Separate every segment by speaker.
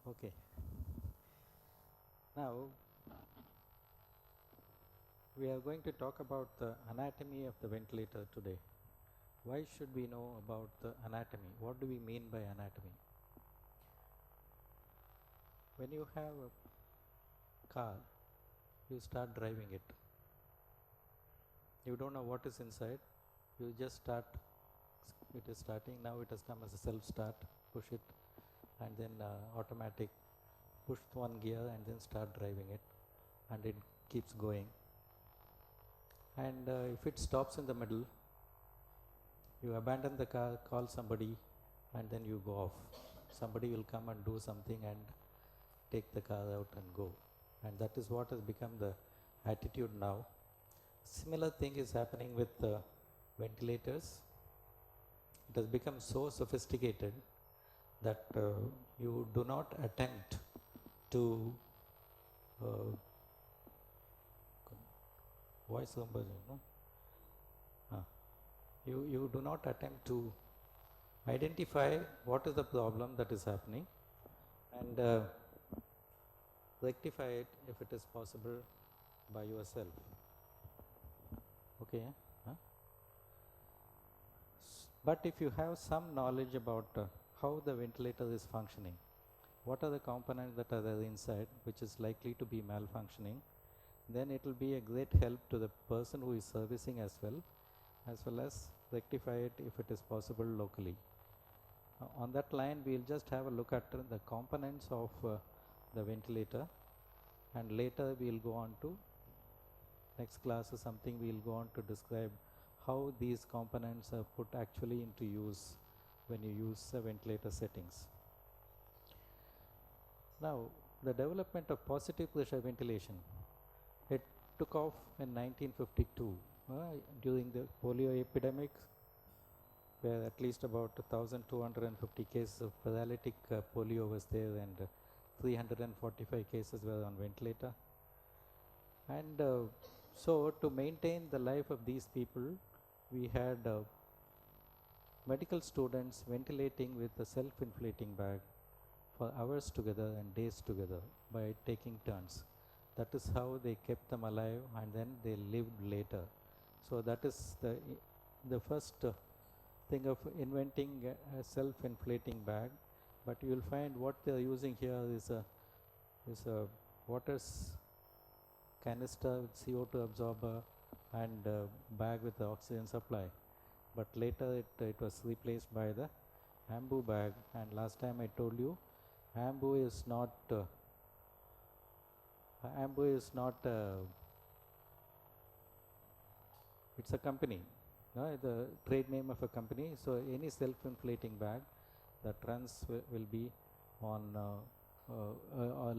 Speaker 1: Okay. Now we are going to talk about the anatomy of the ventilator today. Why should we know about the anatomy? What do we mean by anatomy? When you have a car, you start driving it. You don't know what is inside. You just start. It is starting. Now it has come as a self-start. Push it, and then automatic. Push one gear and then start driving it, and it keeps going. And if it stops in the middle, you abandon the car, call somebody, and then you go off. Somebody will come and do something and take the car out and go. And that is what has become the attitude now. Similar thing is happening with ventilators. It has become so sophisticated that you do not attempt to voice conversion, no? You do not attempt to identify what is the problem that is happening and rectify it if it is possible by yourself. Okay. Huh? But if you have some knowledge about how the ventilator is functioning, what are the components that are there inside which is likely to be malfunctioning, then it will be a great help to the person who is servicing as well as rectify it if it is possible locally. On that line, we will just have a look at the components of the ventilator, and later we will go on to next class is something we will go on to describe how these components are put actually into use when you use ventilator settings. Now, the development of positive pressure ventilation, it took off in 1952 during the polio epidemic, where at least about 1,250 cases of paralytic polio was there, and 345 cases were on ventilator. And so to maintain the life of these people, we had medical students ventilating with a self-inflating bag for hours together and days together by taking turns. That is how they kept them alive, and then they lived later. So that is the first thing of inventing a self-inflating bag. But you will find what they are using here is a water canister with CO2 absorber and bag with the oxygen supply. But later it was replaced by the Ambu bag, and last time I told you Ambu is not it's a company, no, the trade name of a company. So any self-inflating bag that runs will be on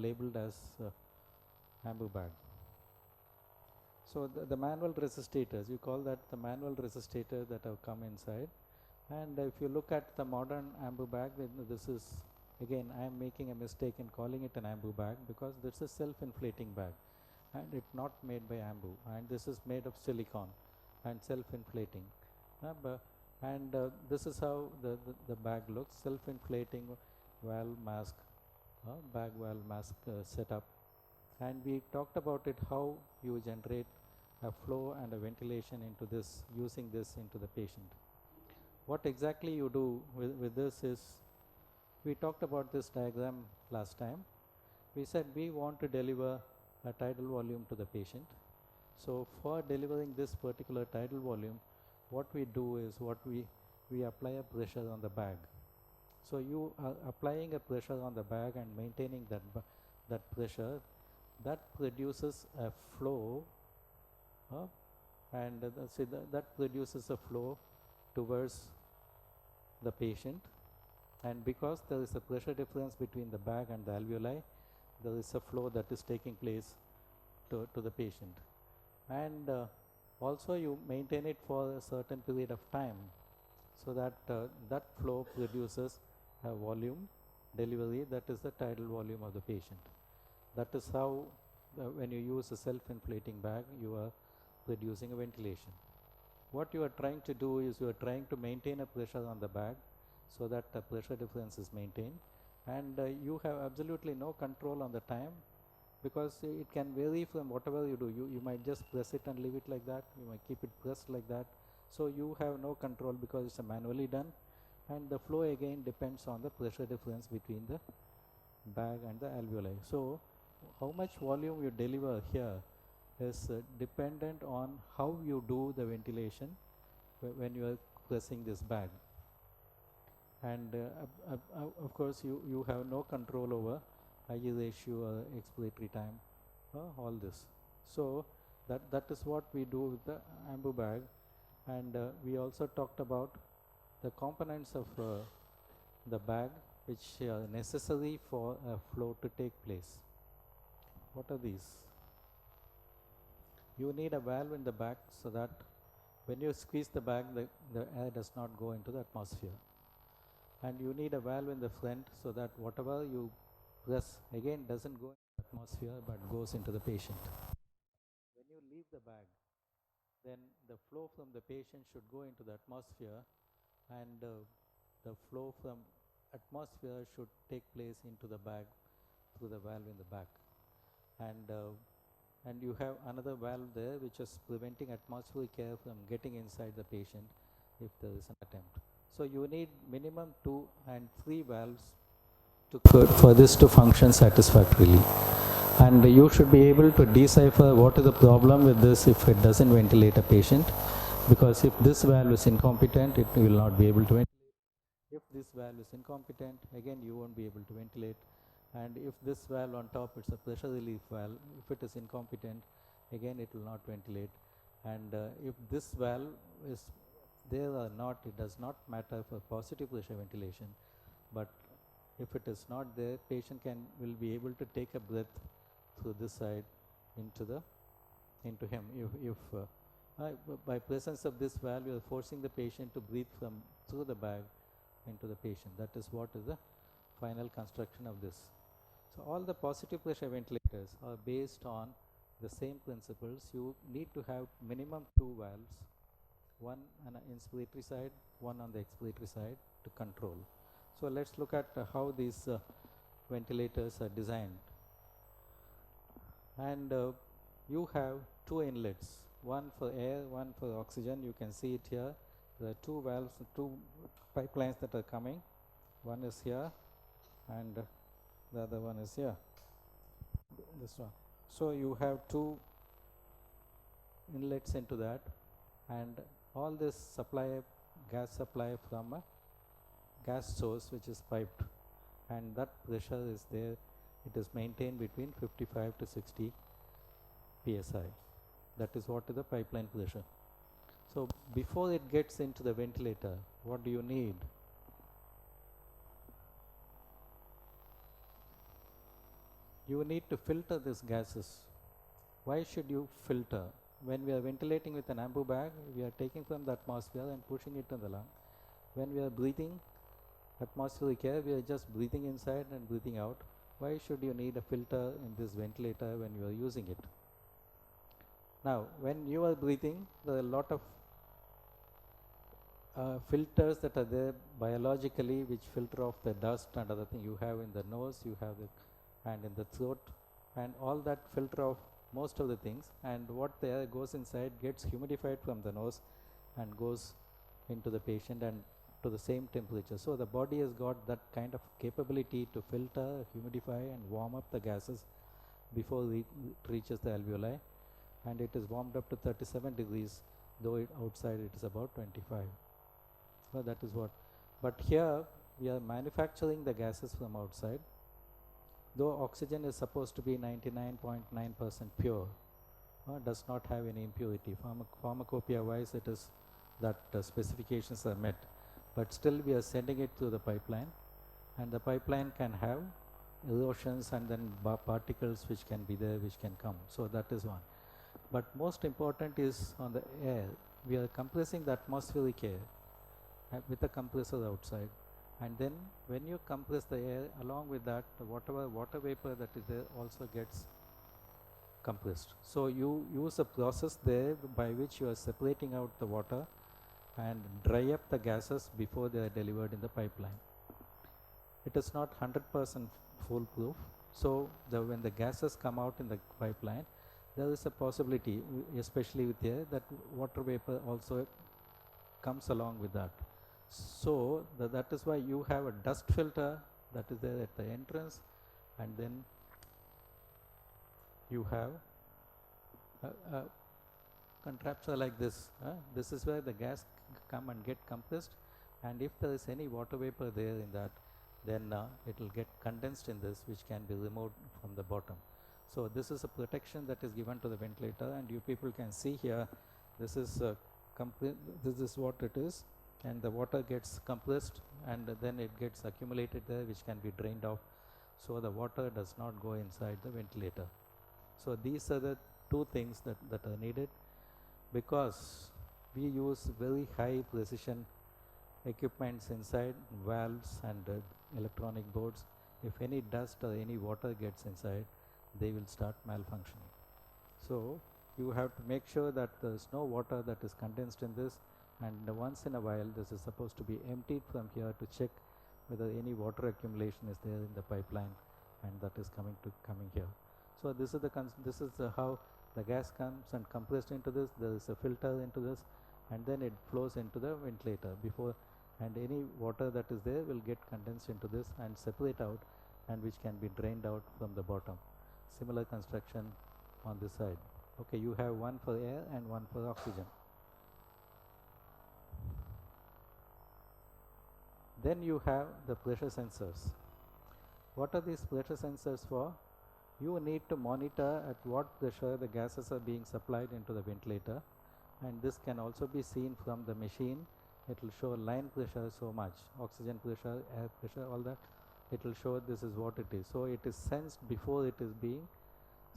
Speaker 1: labeled as Ambu bag. So the manual resistors, you call that the manual resistor that have come inside. And if you look at the modern Ambu bag, this is, again, I am making a mistake in calling it an Ambu bag because this is self-inflating bag and it's not made by Ambu, and this is made of silicon and self-inflating. And this is how the bag looks, self-inflating valve mask, bag valve mask setup. And we talked about it, how you generate a flow and a ventilation into this, using this into the patient. What exactly you do with this is, we talked about this diagram last time. We said we want to deliver a tidal volume to the patient. So for delivering this particular tidal volume, what we do is we apply a pressure on the bag. So you are applying a pressure on the bag and maintaining that pressure, that produces a flow, and that produces a flow towards the patient. And because there is a pressure difference between the bag and the alveoli, there is a flow that is taking place to the patient. And also you maintain it for a certain period of time, so that that flow produces a volume delivery, that is the tidal volume of the patient. That is how when you use a self-inflating bag, you are producing a ventilation. What you are trying to do is you are trying to maintain a pressure on the bag so that the pressure difference is maintained, and you have absolutely no control on the time, because it can vary from whatever you do. You might just press it and leave it like that, you might keep it pressed like that, so you have no control because it's manually done. And the flow again depends on the pressure difference between the bag and the alveoli. So how much volume you deliver here is dependent on how you do the ventilation when you are pressing this bag. And of course you have no control over IE ratio or expiratory time, all this. So that is what we do with the ambu bag. And we also talked about the components of the bag which are necessary for a flow to take place. What are these? You need a valve in the back so that when you squeeze the bag, the air does not go into the atmosphere. And you need a valve in the front so that whatever you press again doesn't go into the atmosphere but goes into the patient. When you leave the bag, then the flow from the patient should go into the atmosphere, and the flow from atmosphere should take place into the bag through the valve in the back. And you have another valve there which is preventing atmospheric air from getting inside the patient if there is an attempt. So you need minimum 2 and 3 valves for this to function satisfactorily. And you should be able to decipher what is the problem with this if it doesn't ventilate a patient, because if this valve is incompetent, it will not be able to ventilate. If this valve is incompetent, again you won't be able to ventilate. And if this valve on top is a pressure relief valve, if it is incompetent, again it will not ventilate. And if this valve is there or not, it does not matter for positive pressure ventilation. But if it is not there, patient will be able to take a breath through this side into him. If by presence of this valve, you are forcing the patient to breathe through the bag into the patient. That is what is the final construction of this. So all the positive pressure ventilators are based on the same principles. You need to have minimum 2 valves, one on the inspiratory side, one on the expiratory side to control. So let's look at how these ventilators are designed. And you have 2 inlets, one for air, one for oxygen. You can see it here. There are 2 valves, 2 pipelines that are coming. One is here and the other one is here, this one. So you have 2 inlets into that, and all this gas supply from a gas source which is piped, and that pressure is there. It is maintained between 55 to 60 psi. That is what is the pipeline pressure. So before it gets into the ventilator, what do you need? You need to filter these gases. Why should you filter? When we are ventilating with an ambu bag, we are taking from the atmosphere and pushing it to the lung. When we are breathing atmospheric air, we are just breathing inside and breathing out. Why should you need a filter in this ventilator when you are using it? Now, when you are breathing, there are a lot of filters that are there biologically which filter off the dust and other thing. You have in the nose, you have and in the throat, and all that filter off most of the things, and what the air goes inside gets humidified from the nose and goes into the patient and to the same temperature. So the body has got that kind of capability to filter, humidify and warm up the gases before it reaches the alveoli, and it is warmed up to 37 degrees, though outside it is about 25. So that is what. But here we are manufacturing the gases from outside. Though oxygen is supposed to be 99.9% pure, does not have any impurity. Pharmacopoeia wise, it is that specifications are met, but still we are sending it through the pipeline, and the pipeline can have erosions and then particles which can be there, which can come. So that is one. But most important is on the air. We are compressing the atmospheric air with a compressor outside. And then when you compress the air, along with that, whatever water vapor that is there also gets compressed. So you use a process there by which you are separating out the water and dry up the gases before they are delivered in the pipeline. it is not 100% foolproof. So when the gases come out in the pipeline, there is a possibility, especially with air, that water vapor also comes along with that. So that is why you have a dust filter that is there at the entrance, and then you have a contraption like this. This is where the gas come and get compressed, and if there is any water vapor there in that, then it will get condensed in this, which can be removed from the bottom. So this is a protection that is given to the ventilator, and you people can see here, this is this is what it is, and the water gets compressed and then it gets accumulated there, which can be drained off, so the water does not go inside the ventilator. So these are the two things that are needed, because we use very high precision equipments inside, valves and electronic boards. If any dust or any water gets inside, they will start malfunctioning. So you have to make sure that there is no water that is condensed in this, and once in a while this is supposed to be emptied from here to check whether any water accumulation is there in the pipeline, and that is coming here. So this is how the gas comes and compressed into this. There is a filter into this, and then it flows into the ventilator before, and any water that is there will get condensed into this and separate out, and which can be drained out from the bottom. Similar construction on this side. Okay, you have one for air and one for oxygen. Then you have the pressure sensors. What are these pressure sensors for? You need to monitor at what pressure the gases are being supplied into the ventilator, and this can also be seen from the machine. It will show line pressure so much, oxygen pressure, air pressure, all that. It will show this is what it is. So it is sensed before it is being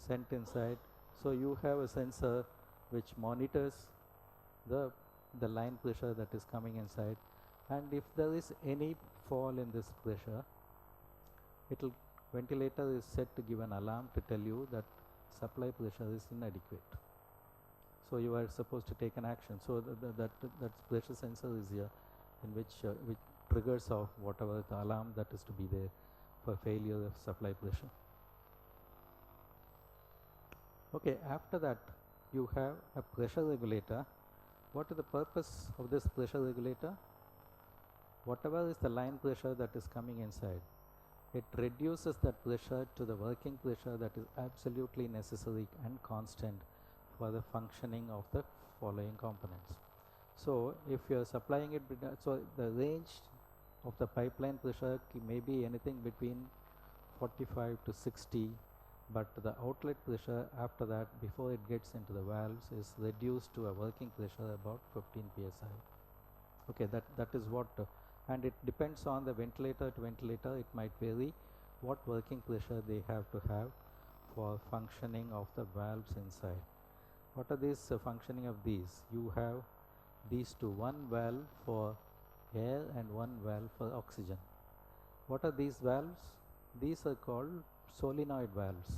Speaker 1: sent inside. So you have a sensor which monitors the line pressure that is coming inside, and if there is any fall in this pressure, ventilator is set to give an alarm to tell you that supply pressure is inadequate. So you are supposed to take an action. So that pressure sensor is here, in which triggers off whatever the alarm that is to be there for failure of supply pressure. Okay, after that you have a pressure regulator. What is the purpose of this pressure regulator? Whatever is the line pressure that is coming inside, it reduces that pressure to the working pressure that is absolutely necessary and constant for the functioning of the following components. So if you are supplying it, so the range of the pipeline pressure may be anything between 45 to 60, but the outlet pressure after that, before it gets into the valves, is reduced to a working pressure about 15 psi. Okay, that is what, and it depends on the ventilator to ventilator. It might vary what working pressure they have to have for functioning of the valves inside. What are these functioning of these? You have these two, one valve for air and one valve for oxygen. What are these valves? These are called solenoid valves.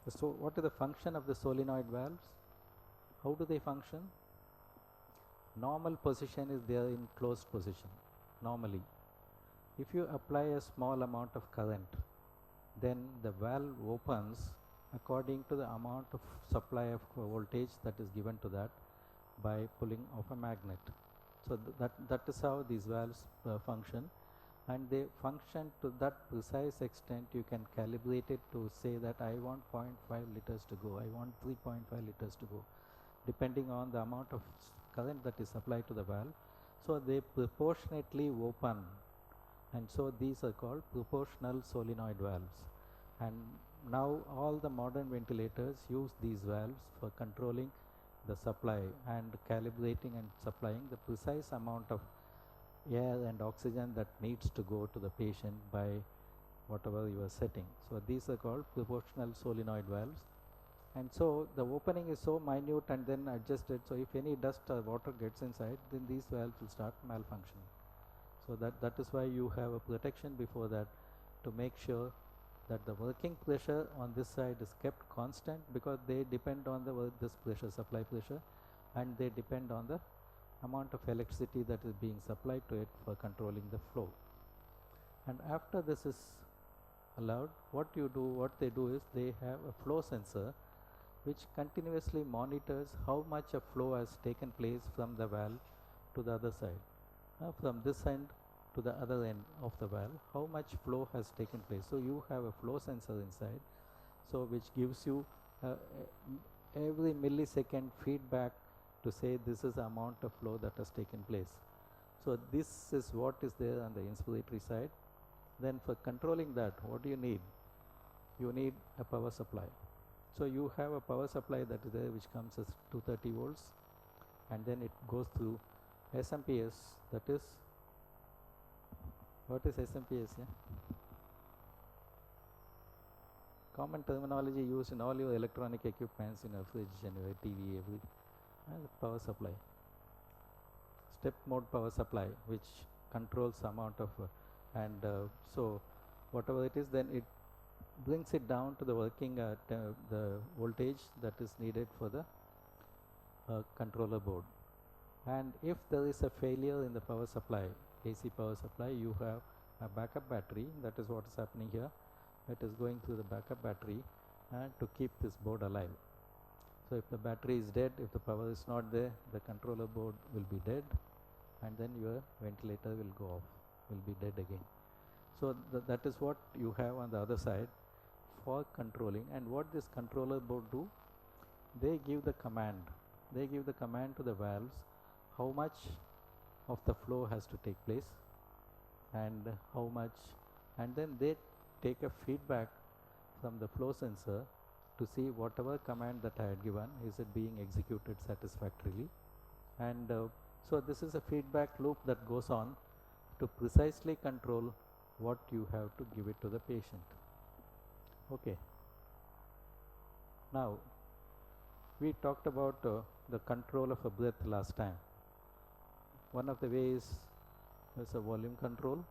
Speaker 1: So what is the function of the solenoid valves? How do they function? Normal position is there in closed position. Normally, if you apply a small amount of current, then the valve opens according to the amount of supply of voltage that is given to that by pulling of a magnet. So that is how these valves function, and they function to that precise extent. You can calibrate it to say that I want 0.5 liters to go, I want 3.5 liters to go, depending on the amount of current that is supplied to the valve. So they proportionately open, and so these are called proportional solenoid valves. And now all the modern ventilators use these valves for controlling the supply and calibrating and supplying the precise amount of air and oxygen that needs to go to the patient by whatever you are setting. So these are called proportional solenoid valves. And so the opening is so minute and then adjusted, so if any dust or water gets inside, then these valves will start malfunctioning. So that is why you have a protection before that, to make sure that the working pressure on this side is kept constant, because they depend on this pressure, supply pressure, and they depend on the amount of electricity that is being supplied to it for controlling the flow. And after this is allowed, what they do is they have a flow sensor which continuously monitors how much of flow has taken place from the valve to the other side. From this end to the other end of the valve, how much flow has taken place. So you have a flow sensor inside, so which gives you every millisecond feedback to say this is the amount of flow that has taken place. So this is what is there on the inspiratory side. Then for controlling that, what do you need? You need a power supply. So you have a power supply that is there which comes as 230 volts, and then it goes through SMPS, that is, what is SMPS? Yeah? Common terminology used in all your electronic equipments, in a fridge and your TV, every power supply. Step mode power supply, which controls the amount of so whatever it is, then it brings it down to the working the voltage that is needed for the controller board. And if there is a failure in the power supply, AC power supply, you have a backup battery. That is what is happening here. It is going through the backup battery to keep this board alive. So if the battery is dead, if the power is not there, the controller board will be dead, and then your ventilator will go off, will be dead again. So that is what you have on the other side for controlling. And what this controller board do, they give the command to the valves how much of the flow has to take place and how much, and then they take a feedback from the flow sensor to see whatever command that I had given, is it being executed satisfactorily. And so this is a feedback loop that goes on to precisely control what you have to give it to the patient. Okay. Now we talked about the control of a breath last time. One of the ways is a volume control.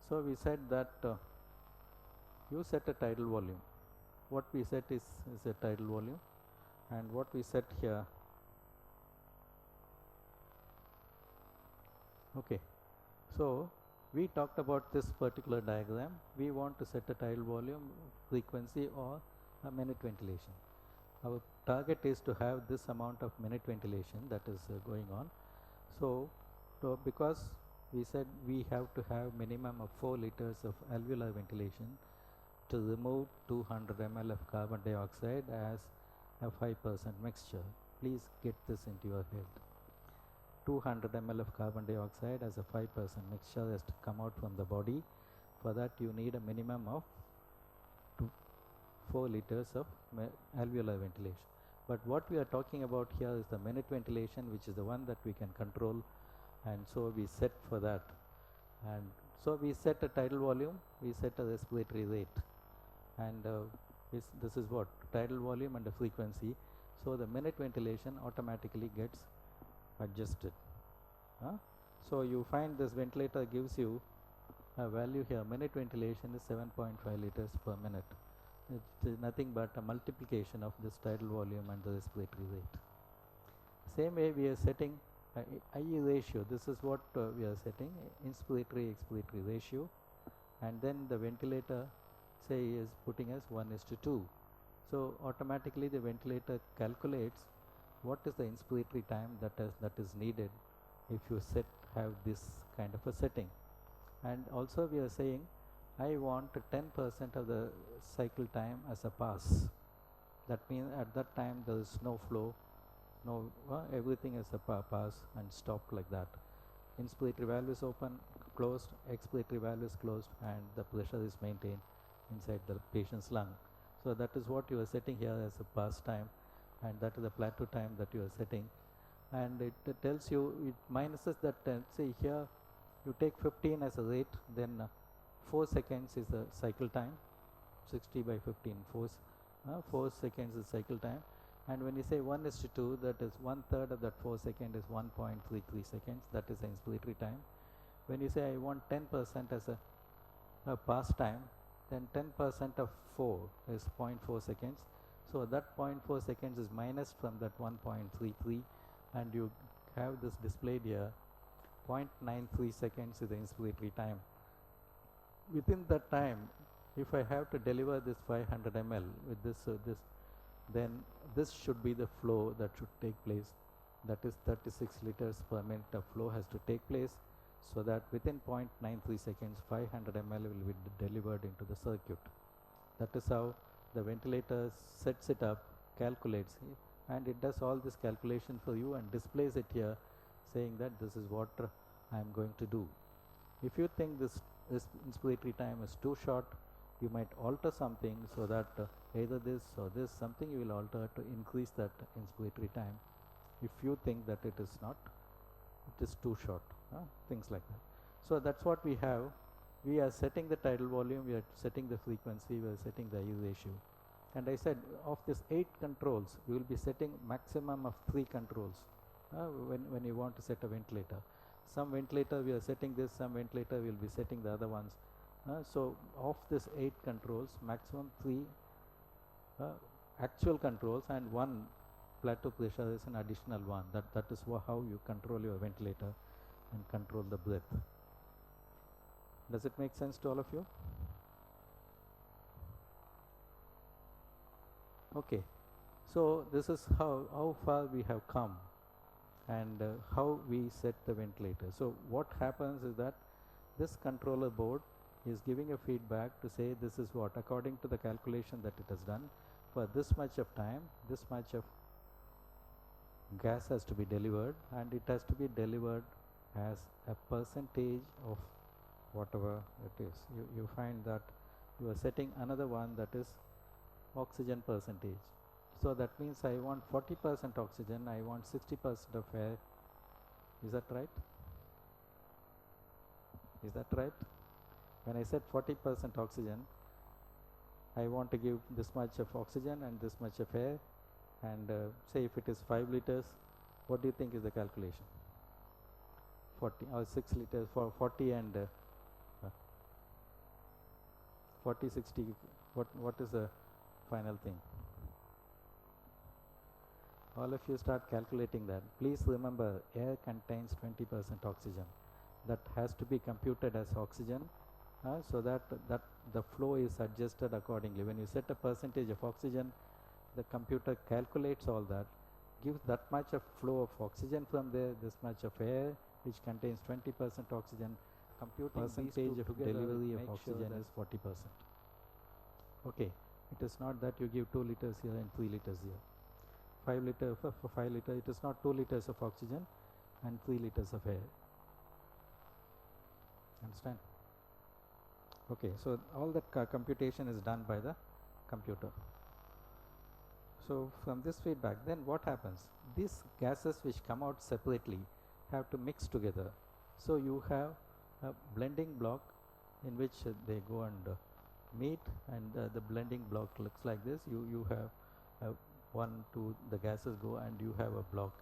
Speaker 1: So we said that you set a tidal volume. What we set is a tidal volume, and what we set here, okay, so we talked about this particular diagram. We want to set a tidal volume, frequency, or a minute ventilation. Our target is to have this amount of minute ventilation that is going on. So because we said we have to have minimum of 4 liters of alveolar ventilation to remove 200 ml of carbon dioxide as a 5% mixture. Please get this into your head. 200 ml of carbon dioxide as a 5% mixture has to come out from the body. For that you need a minimum of 4 liters of alveolar ventilation. But what we are talking about here is the minute ventilation, which is the one that we can control, and so we set for that. And so we set a tidal volume, we set a respiratory rate, and this is what tidal volume and the frequency. So the minute ventilation automatically gets adjusted. So you find this ventilator gives you a value here. Minute ventilation is 7.5 liters per minute. It is nothing but a multiplication of this tidal volume and the respiratory rate. Same way we are setting IE ratio. This is what we are setting, inspiratory expiratory ratio, and then the ventilator say is putting as 1:2. So automatically the ventilator calculates what is the inspiratory time that is needed if you have this kind of a setting. And also we are saying I want 10% of the cycle time as a pass. That means at that time there is no flow, no everything is a pass and stop like that. Inspiratory valve is open, closed, expiratory valve is closed, and the pressure is maintained inside the patient's lung. So that is what you are setting here as a pass time, and that is the plateau time that you are setting. And it tells you, it minuses that say here you take 15 as a rate, then 4 seconds is the cycle time, 60 by 15, 4 seconds is cycle time. And when you say 1:2, that is 1/3 of that 4 seconds is 1.33 seconds, that is the inspiratory time. When you say I want 10% as a pass time, then 10% of 4 is 0.4 seconds. So that 0.4 seconds is minus from that 1.33, and you have this displayed here. 0.93 seconds is the inspiratory time. within that time, if I have to deliver this 500 ml with this, then this should be the flow that should take place. That is 36 liters per minute of flow has to take place, so that within 0.93 seconds 500 ml will be delivered into the circuit. That is how the ventilator sets it up, calculates it, and it does all this calculation for you and displays it here, saying that this is what I am going to do. If you think this inspiratory time is too short, you might alter something so that either this or this, something you will alter to increase that inspiratory time. If you think that it is not, it is too short, things like that. So that's what we have. We are setting the tidal volume, we are setting the frequency, we are setting the I ratio. And I said of this 8 controls, you will be setting maximum of 3 controls when you want to set a ventilator. Some ventilator we are setting this, some ventilator we will be setting the other ones. So of this 8 controls, maximum 3 actual controls, and 1 plateau pressure is an additional one. That is how you control your ventilator and control the breath. Does it make sense to all of you? Okay, so this is how far we have come, and how we set the ventilator. So what happens is that this controller board is giving a feedback to say this is what, according to the calculation that it has done, for this much of time, this much of gas has to be delivered, and it has to be delivered as a percentage of whatever it is. You find that you are setting another one, that is oxygen percentage. So that means I want 40% oxygen, I want 60% of air. Is that right? Is that right? When I said 40% oxygen, I want to give this much of oxygen and this much of air, and say if it is 5 liters, what do you think is the calculation? 40 or 6 liters for 40 and 40, 60, what is the final thing? All of you start calculating that. Please remember, air contains 20% oxygen. That has to be computed as oxygen, so that the flow is adjusted accordingly. When you set a percentage of oxygen, the computer calculates all that, gives that much of flow of oxygen from there, this much of air which contains 20% oxygen. Computing percentage of delivery of oxygen is 40%. Okay, it is not that you give 2 liters here and 3 liters here. 5 liter for 5 liter, it is not 2 liters of oxygen and 3 liters of air. Understand? Okay, so all that computation is done by the computer. So from this feedback, then what happens? These gases which come out separately have to mix together. So you have a blending block in which they go and meet, and the blending block looks like this. You have 1, 2, the gases go, and you have a block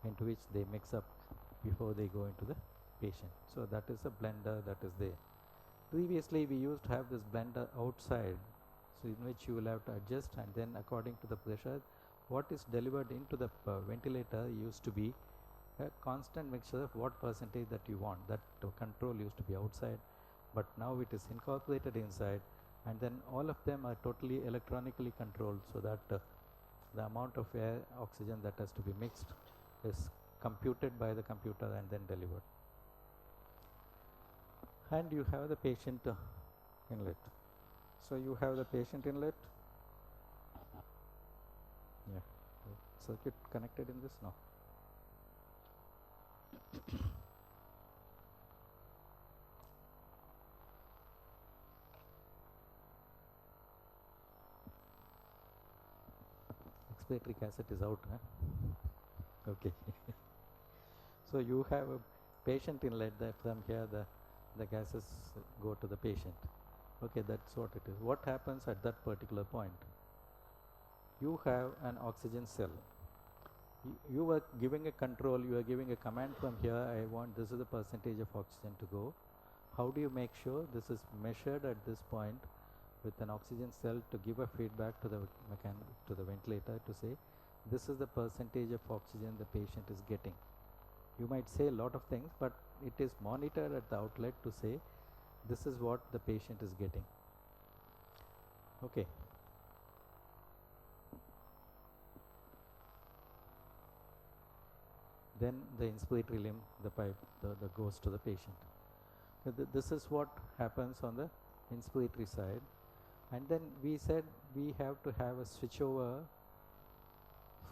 Speaker 1: into which they mix up before they go into the patient. So that is a blender that is there. Previously we used to have this blender outside, so in which you will have to adjust, and then according to the pressure what is delivered into the ventilator used to be a constant mixture of what percentage that you want. That control used to be outside, but now it is incorporated inside, and then all of them are totally electronically controlled, so that the amount of air, oxygen that has to be mixed is computed by the computer and then delivered. And you have the patient inlet. So you have the patient inlet. Yeah, circuit connected in this now. Expiratory cassette is out, huh? Okay. So you have a patient inlet, that from here the gases go to the patient. Okay, that's what it is. What happens at that particular point? You have an oxygen cell. You are giving a control, you are giving a command from here, I want this is the percentage of oxygen to go. How do you make sure this is measured at this point with an oxygen cell to give a feedback to the ventilator to say this is the percentage of oxygen the patient is getting? You might say a lot of things, but it is monitored at the outlet to say This is what the patient is getting. Okay. Then the inspiratory limb, the pipe, the goes to the patient. This is what happens on the inspiratory side. And then we said we have to have a switchover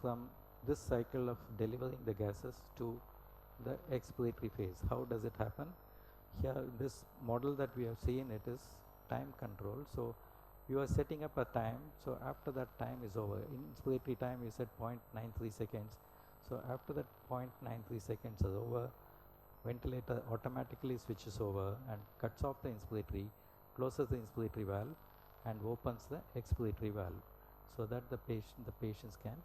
Speaker 1: from this cycle of delivering the gases to the expiratory phase. How does it happen? Here, this model that we have seen, it is time control. So you are setting up a time. So after that time is over, inspiratory time is at 0.93 seconds. So after that 0.93 seconds is over, ventilator automatically switches over and cuts off the inspiratory, closes the inspiratory valve and opens the expiratory valve, so that the patients can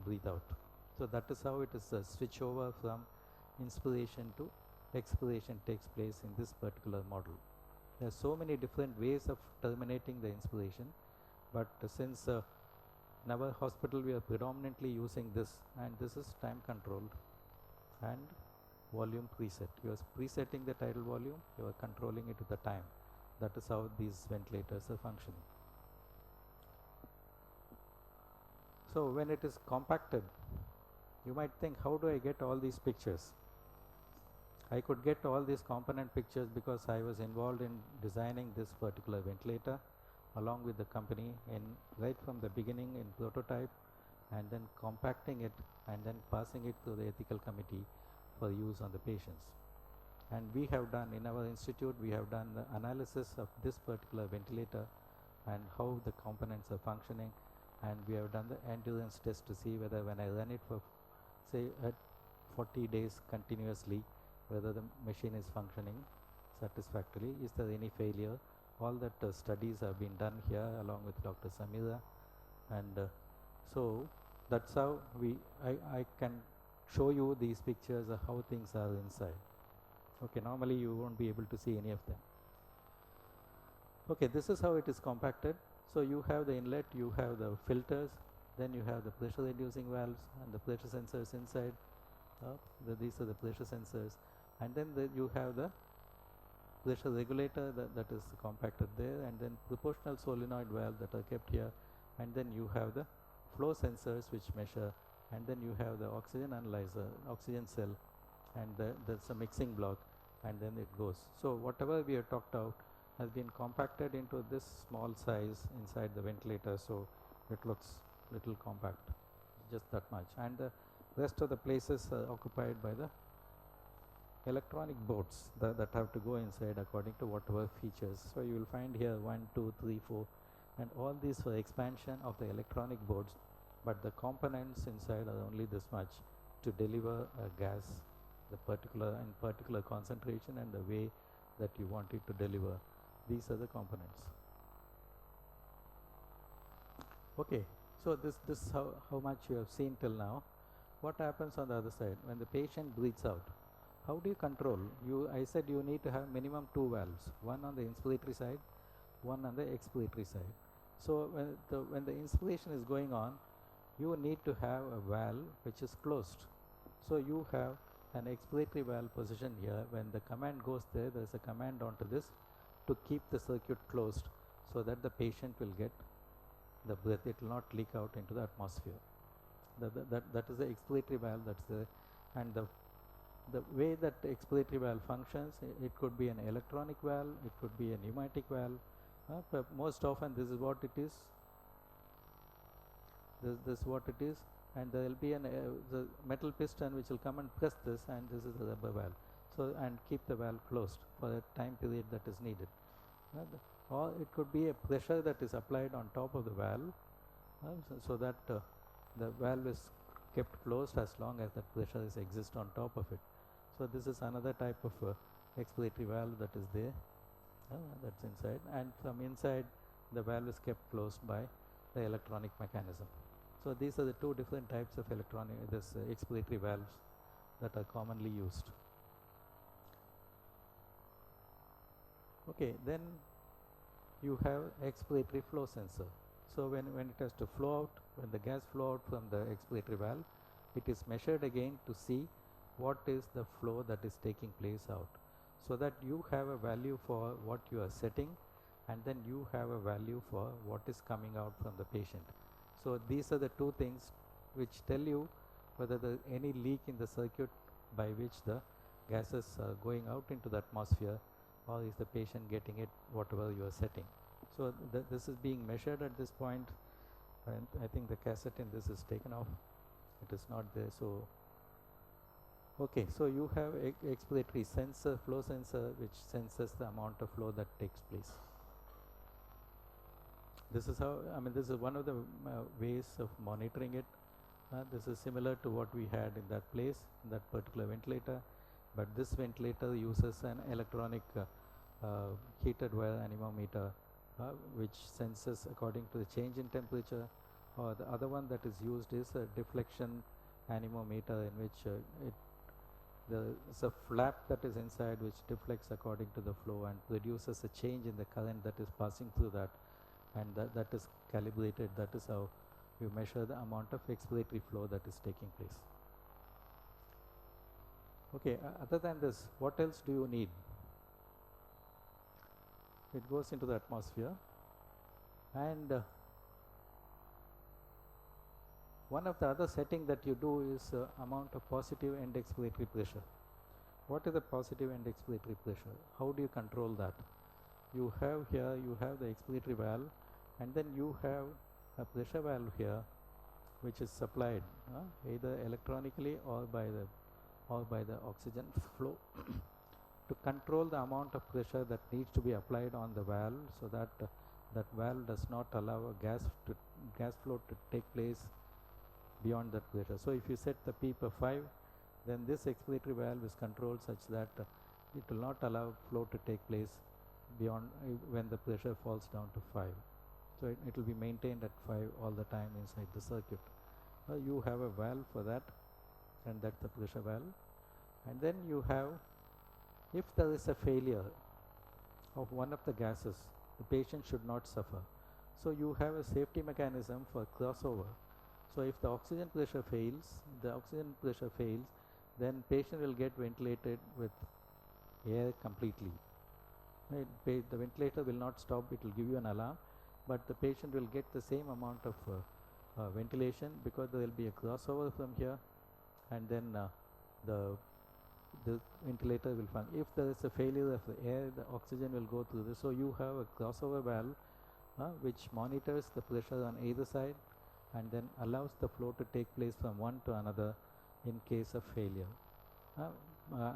Speaker 1: breathe out. So that is how it is a switch over from inspiration to expiration takes place in this particular model. There are so many different ways of terminating the inspiration, but since in our hospital we are predominantly using this, and this is time controlled and volume preset. You are presetting the tidal volume, you are controlling it with the time. That is how these ventilators are functioning. So when it is compacted, you might think, how do I get all these pictures? I could get all these component pictures because I was involved in designing this particular ventilator along with the company in right from the beginning in prototype, and then compacting it and then passing it to the ethical committee for use on the patients. And we have done in our institute, we have done the analysis of this particular ventilator and how the components are functioning, and we have done the endurance test to see whether when I run it for say at 40 days continuously, whether the machine is functioning satisfactorily, is there any failure. All that studies have been done here along with Dr. Samira, and so that's how I can show you these pictures of how things are inside. Okay, normally you won't be able to see any of them. Okay, this is how it is compacted. So you have the inlet, you have the filters, then you have the pressure reducing valves and the pressure sensors inside. These are the pressure sensors, and then you have the pressure regulator that is compacted there, and then proportional solenoid valve that are kept here, and then you have the flow sensors which measure, and then you have the oxygen analyzer, oxygen cell, and there's a mixing block, and then it goes. So whatever we have talked out has been compacted into this small size inside the ventilator, so it looks little compact, just that much, and the rest of the places are occupied by the electronic boards that have to go inside according to whatever features. So you will find here 1, 2, 3, 4, and all these for expansion of the electronic boards, but the components inside are only this much to deliver a gas the particular concentration and the way that you want it to deliver. These are the components. Okay, so this how much you have seen till now. What happens on the other side when the patient breathes out? How do you control? I said you need to have minimum 2 valves, one on the inspiratory side, one on the expiratory side. So when the inspiration is going on, you need to have a valve which is closed. So you have an expiratory valve position here. When the command goes there is a command onto this to keep the circuit closed so that the patient will get the breath. It will not leak out into the atmosphere. That is the expiratory valve. That's the, and the way that the expiratory valve functions, it could be an electronic valve, it could be a pneumatic valve, but most often this is what it is. This is what it is, and there will be the metal piston which will come and press this, and this is the rubber valve. So and keep the valve closed for a time period that is needed. Or it could be a pressure that is applied on top of the valve, so that the valve is kept closed as long as that pressure exists on top of it. So this is another type of expiratory valve that is there, that's inside, and from inside the valve is kept closed by the electronic mechanism. So these are the two different types of expiratory valves that are commonly used. Okay, then you have expiratory flow sensor. So when it has to flow out, when the gas flow out from the expiratory valve, it is measured again to see what is the flow that is taking place out. so that you have a value for what you are setting, and then you have a value for what is coming out from the patient. So these are the two things which tell you whether there any leak in the circuit by which the gases are going out into the atmosphere, or is the patient getting it whatever you are setting. So this is being measured at this point, and I think the cassette in this is taken off. It is not there. So okay, so you have expiratory sensor, flow sensor, which senses the amount of flow that takes place. This is how, I mean, this is one of the ways of monitoring it. This is similar to what we had in that place, in that particular ventilator, but this ventilator uses an electronic heated wire anemometer, which senses according to the change in temperature, or the other one that is used is a deflection anemometer, in which there is a flap that is inside which deflects according to the flow and produces a change in the current that is passing through that, and that is calibrated. That is how you measure the amount of expiratory flow that is taking place. Okay, other than this, what else do you need? It goes into the atmosphere, and one of the other setting that you do is amount of positive end expiratory pressure. What is the positive end expiratory pressure? How do you control that? You have here, you have the expiratory valve, and then you have a pressure valve here, which is supplied either electronically or by the oxygen flow to control the amount of pressure that needs to be applied on the valve, so that that valve does not allow a gas flow to take place beyond that pressure. So if you set the P per 5, then this expiratory valve is controlled such that it will not allow flow to take place beyond when the pressure falls down to 5. So it will be maintained at 5 all the time inside the circuit. You have a valve for that, and that's the pressure valve. And then you have, if there is a failure of one of the gases, the patient should not suffer. So you have a safety mechanism for crossover. So if the oxygen pressure fails, then patient will get ventilated with air completely. Right? The ventilator will not stop, it will give you an alarm, but the patient will get the same amount of ventilation, because there will be a crossover from here, and then the ventilator will function. If there is a failure of the air, the oxygen will go through this. So you have a crossover valve which monitors the pressure on either side, and then allows the flow to take place from one to another in case of failure,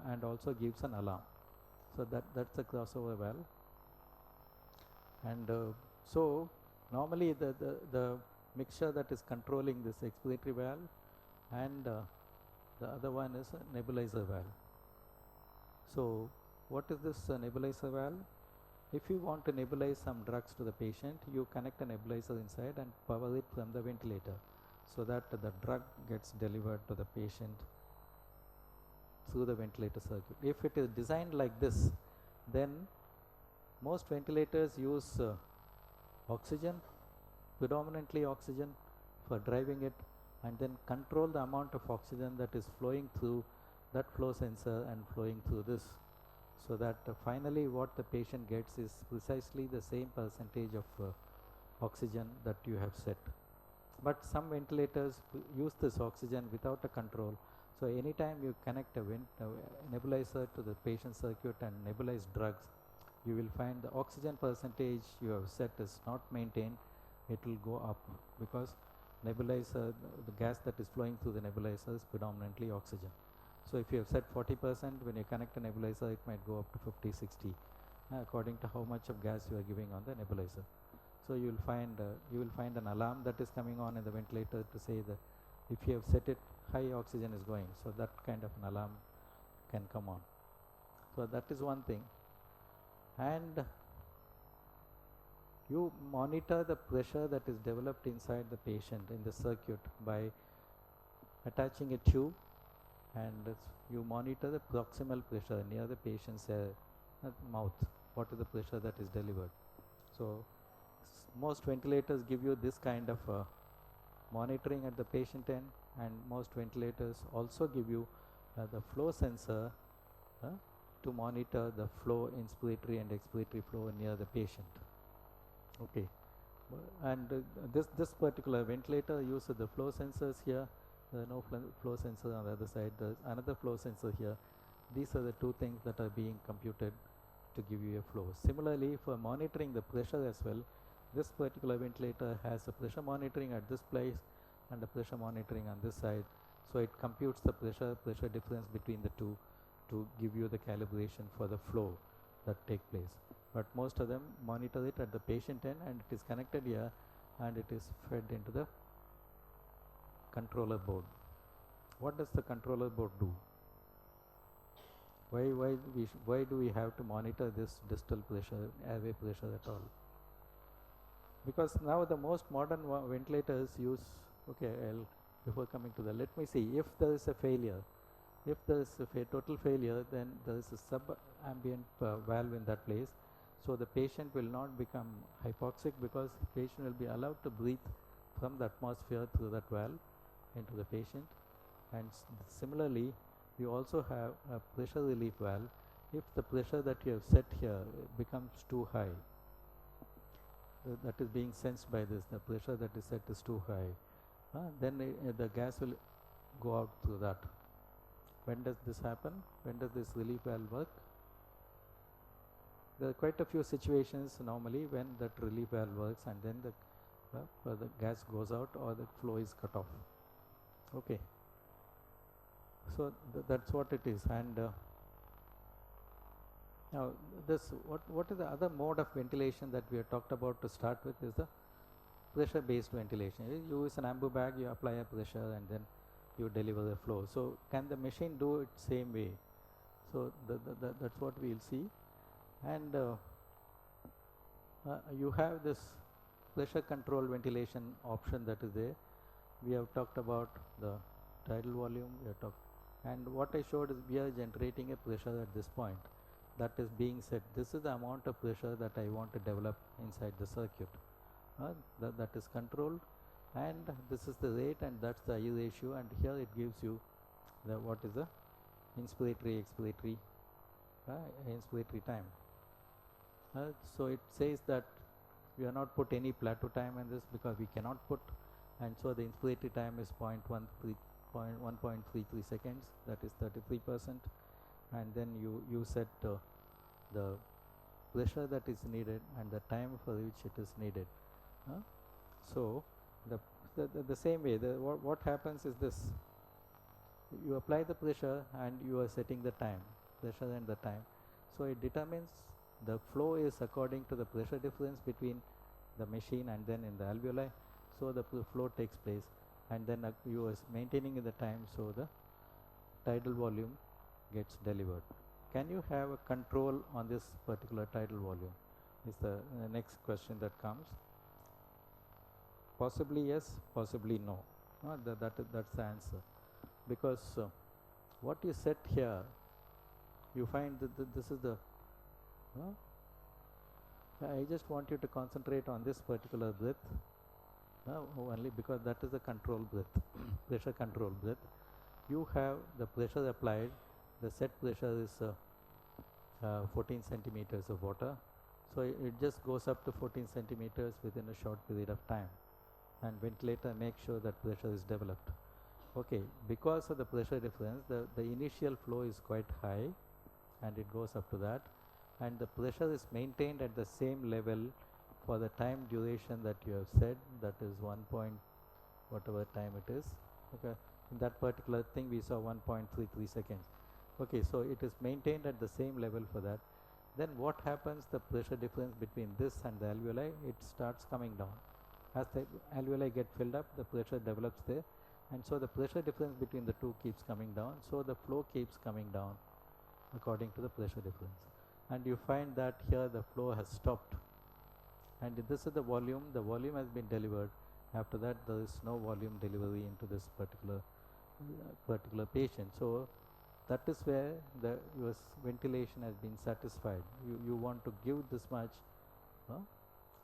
Speaker 1: and also gives an alarm. So that's a crossover valve. And so normally the mixture that is controlling this expiratory valve, and the other one is a nebulizer valve. So what is this nebulizer valve? If you want to nebulize some drugs to the patient, you connect a nebulizer inside and power it from the ventilator, so that the drug gets delivered to the patient through the ventilator circuit. If it is designed like this, then most ventilators use oxygen, predominantly oxygen, for driving it, and then control the amount of oxygen that is flowing through that flow sensor and flowing through this, so that finally what the patient gets is precisely the same percentage of oxygen that you have set. But some ventilators use this oxygen without a control. So anytime you connect a nebulizer to the patient circuit and nebulize drugs, you will find the oxygen percentage you have set is not maintained. It will go up, because nebulizer, the gas that is flowing through the nebulizer is predominantly oxygen. So if you have set 40%, when you connect a nebulizer, it might go up to 50, 60, according to how much of gas you are giving on the nebulizer. So you will find an alarm that is coming on in the ventilator to say that if you have set it, high oxygen is going. So that kind of an alarm can come on. So that is one thing. And you monitor the pressure that is developed inside the patient in the circuit by attaching a tube, and you monitor the proximal pressure near the patient's mouth. What is the pressure that is delivered? So most ventilators give you this kind of monitoring at the patient end, and most ventilators also give you the flow sensor to monitor the flow, inspiratory and expiratory flow near the patient. Okay, and this particular ventilator uses the flow sensors here. There are no flow sensor on the other side. There's another flow sensor here. These are the two things that are being computed to give you a flow. Similarly, for monitoring the pressure as well, this particular ventilator has a pressure monitoring at this place and a pressure monitoring on this side. So it computes the pressure difference between the two to give you the calibration for the flow that take place. But most of them monitor it at the patient end, and it is connected here and it is fed into the controller board. What does the controller board do? Why do we have to monitor this distal pressure, airway pressure at all? Because now the most modern ventilators use, okay, before coming to that, let me see, if there is a failure, if there is a total failure, then there is a sub-ambient valve in that place. So the patient will not become hypoxic, because the patient will be allowed to breathe from the atmosphere through that valve into the patient. And similarly, you also have a pressure relief valve. If the pressure that you have set here becomes too high, that is being sensed by this, the pressure that is set is too high, then the gas will go out through that. When does this happen? When does this relief valve work? There are quite a few situations normally when that relief valve works, and then the gas goes out or the flow is cut off. Okay, so that's what it is. And now this, what is the other mode of ventilation that we have talked about to start with, is the pressure based ventilation. You use an ambu bag, you apply a pressure, and then you deliver the flow. So can the machine do it same way? So that's what we'll see. And you have this pressure control ventilation option that is there. We have talked about the tidal volume, we have talked, and what I showed is we are generating a pressure at this point that is being set. This is the amount of pressure that I want to develop inside the circuit. That is controlled, and this is the rate, and that's the I ratio, and here it gives you the what is the inspiratory expiratory time. So it says that we have not put any plateau time in this because we cannot put, and so the inspiratory time is 1.33 seconds, that is 33%, and then you set the pressure that is needed and the time for which it is needed. So the same way, what happens is this: you apply the pressure and you are setting the time, pressure and the time. So it determines the flow is according to the pressure difference between the machine and then in the alveoli. So the flow takes place, and then you are maintaining the time, so the tidal volume gets delivered. Can you have a control on this particular tidal volume is the next question that comes. Possibly yes, possibly no. That's the answer, because what you set here, you find that this is the I just want you to concentrate on this particular breath only, because that is the control breath, pressure control breath. You have the pressure applied, the set pressure is 14 centimeters of water, so it just goes up to 14 centimeters within a short period of time, and ventilator makes sure that pressure is developed. Okay, because of the pressure difference, the initial flow is quite high, and it goes up to that, and the pressure is maintained at the same level for the time duration that you have said, that is 1 point whatever time it is. Okay, in that particular thing we saw 1.33 seconds. Okay, so it is maintained at the same level for that. Then what happens, the pressure difference between this and the alveoli, it starts coming down. As the alveoli get filled up, the pressure develops there, and so the pressure difference between the two keeps coming down, so the flow keeps coming down according to the pressure difference. And you find that here the flow has stopped, and this is the volume has been delivered. After that there is no volume delivery into this particular patient. So that is where your ventilation has been satisfied. You want to give this much,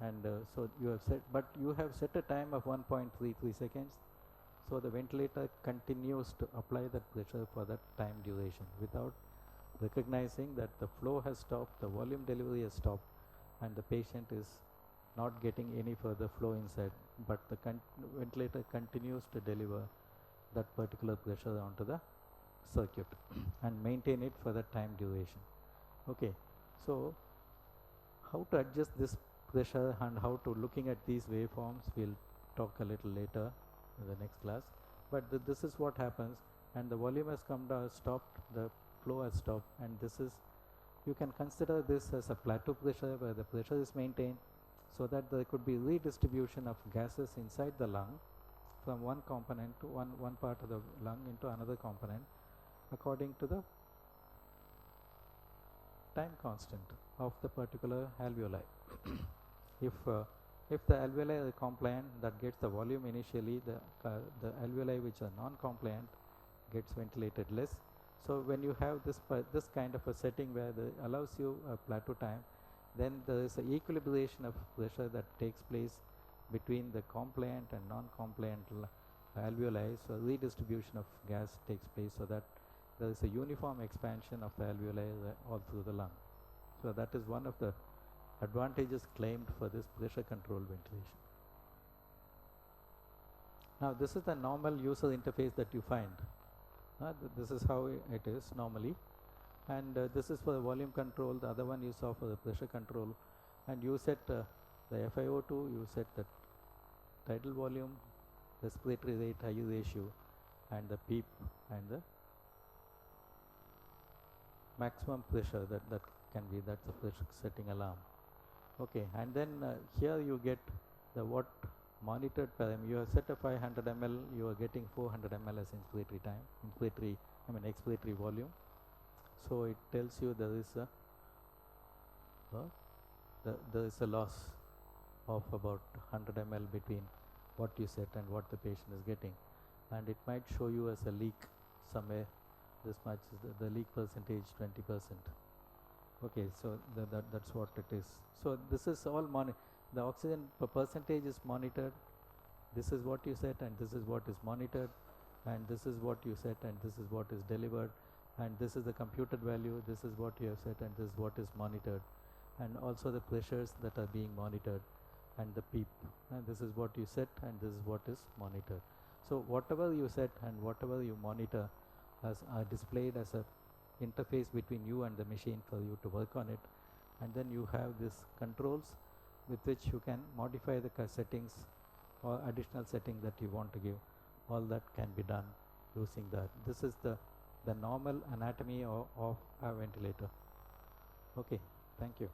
Speaker 1: and so you have set, but you have set a time of 1.33 seconds, so the ventilator continues to apply that pressure for that time duration without recognizing that the flow has stopped, the volume delivery has stopped, and the patient is not getting any further flow inside, but the ventilator continues to deliver that particular pressure onto the circuit and maintain it for the time duration. Okay, so how to adjust this pressure and how to looking at these waveforms, we'll talk a little later in the next class. But this is what happens, and the volume has come down, stopped, the flow has stopped, and this is, you can consider this as a plateau pressure where the pressure is maintained, so that there could be redistribution of gases inside the lung from one component to one part of the lung into another component according to the time constant of the particular alveoli. If the alveoli are compliant, that gets the volume initially, the alveoli which are non-compliant gets ventilated less. So when you have this kind of a setting where it allows you a plateau time, then there is an equilibration of pressure that takes place between the compliant and non-compliant alveoli. So redistribution of gas takes place so that there is a uniform expansion of the alveoli all through the lung. So that is one of the advantages claimed for this pressure controlled ventilation. Now this is the normal user interface that you find. This is how it is normally, and this is for the volume control. The other one you saw for the pressure control, and you set the FiO2, you set the tidal volume, respiratory rate, IU ratio, and the PEEP, and the maximum pressure that can be, that's the pressure setting alarm. Okay, and then here you get the what monitored parameter. You have set a 500 ml, you are getting 400 ml as inspiratory time, expiratory volume. So it tells you there is a loss of about 100 ml between what you set and what the patient is getting, and it might show you as a leak somewhere. This much is the leak percentage 20%. Okay, so that's what it is. So this is all the oxygen percentage is monitored. This is what you set, and this is what is monitored, and this is what you set, and this is what is delivered, and this is the computed value. This is what you have set, and this is what is monitored, and also the pressures that are being monitored, and the PEEP, and this is what you set, and this is what is monitored. So whatever you set and whatever you monitor are displayed as a interface between you and the machine for you to work on it, and then you have these controls with which you can modify the settings or additional setting that you want to give. All that can be done using that. This is the normal anatomy of a ventilator. Okay, thank you.